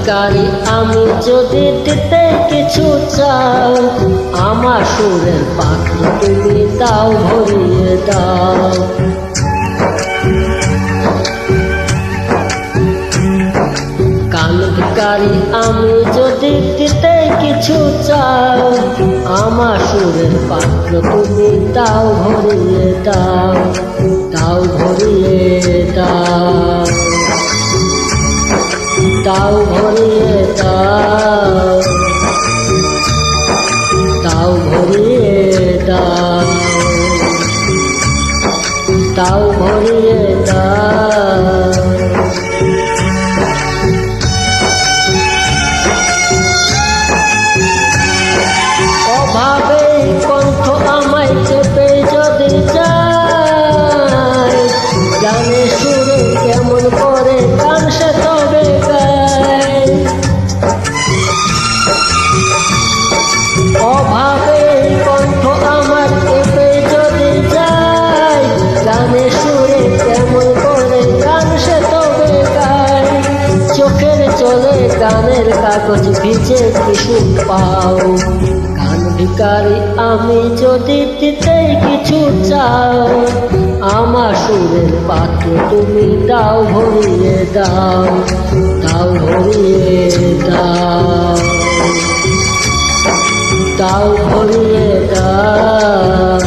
ভিখারি আমি যদি দিতে কিছু চাও, আমার সুরের পাত্র তুমি দাও ভরিয়ে দাও। কান ভিখারি আমি যদি দিতে কিছু চাও, আমার সুরের পাত্র তুমি দাও ভরিয়ে দাও, দাও ভরিয়ে দাও, দাও ভরিয়ে দাও, দাও ভরিয়ে দাও, দাও ভরিয়ে দাও। অভাবে কণ্ঠ আমায় চেপে যদি যায়, জানে সুরে কেমন করে গান সে তবে গায়। অভাবে কণ্ঠ আমার চেপে যদি যায়, জানে সুরে কেমন করে গান সে তবে গায়। চোখের চলে গানের কাগজ ভিজে কিছু পাও, ভিখারি আমি যদি দিতে কিছু চাও, আমার সুরের পাত্র তুমি দাও ভরিয়ে দাও, দাও ভরিয়ে দাও, দাও ভরিয়ে দাও,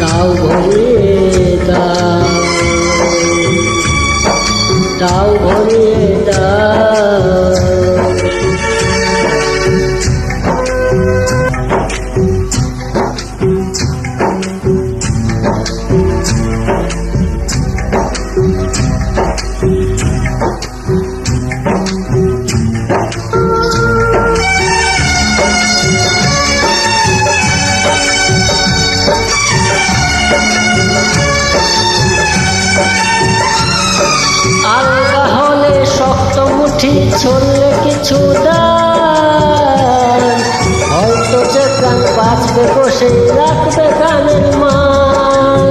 দাও ভরিয়ে দাও, দাও ভরিয়ে দাও। আলগা হলে শক্ত মুঠি ছড়লে কিছু দান, হয়তো যে গান বাঁচবে বসে রাখবে গানের মান।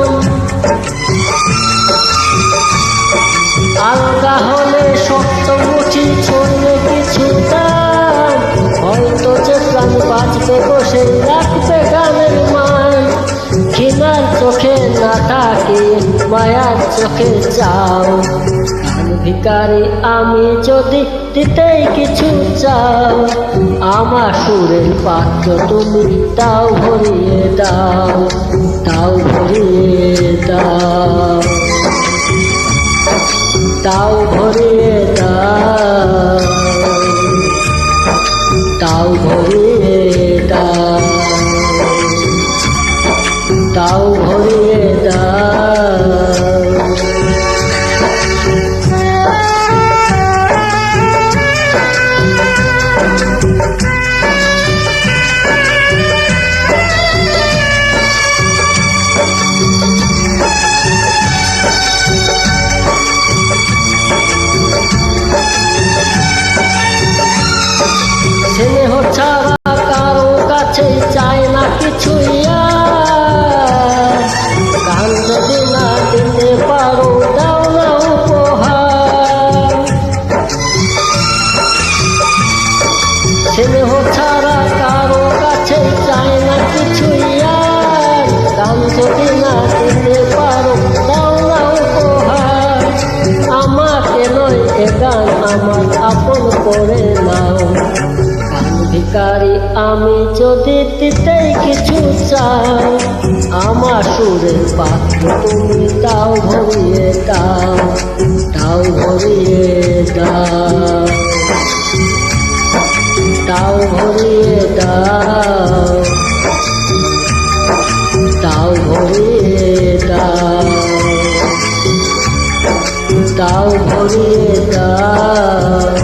আলগা হলে শক্ত মুঠি ছড়লে কিছু দান, হয়তো যে গান বাঁচবে বসে রাখবে গানের মান। ঘৃণার চোখে না থাকে মায়ার চোখে চাও, কান ভিখারি আমি যদি দিতে কিছু চাও, আমার সুরের পাত্র তুমি দাও ভরিয়ে দাও, দাও ভরিয়ে দাও, দাও ভরিয়ে দাও, দাও ভরিয়ে দাও, দাও ভরিয়ে দাও। স্নেহ ছাড়া কারো কাছে চায় না কিছু, গান যদি না দিতে পারো দাও না উপহার। স্নেহ ছাড়া কারো কাছে চায় না কিছু, গান যদি না দিতে পারো দাও না উপহার। আমাকে নয় এ গান আমার আপন করে নাও, ভিখারি আমি যদি দিতে কিছু চাও, আমার সুরের পাত্র তুমি দাও ভরিয়ে দাও, দাও ভরিয়ে দাও, দাও ভরিয়ে দাও, দাও ভরিয়ে দাও, দাও ভরিয়ে দাও।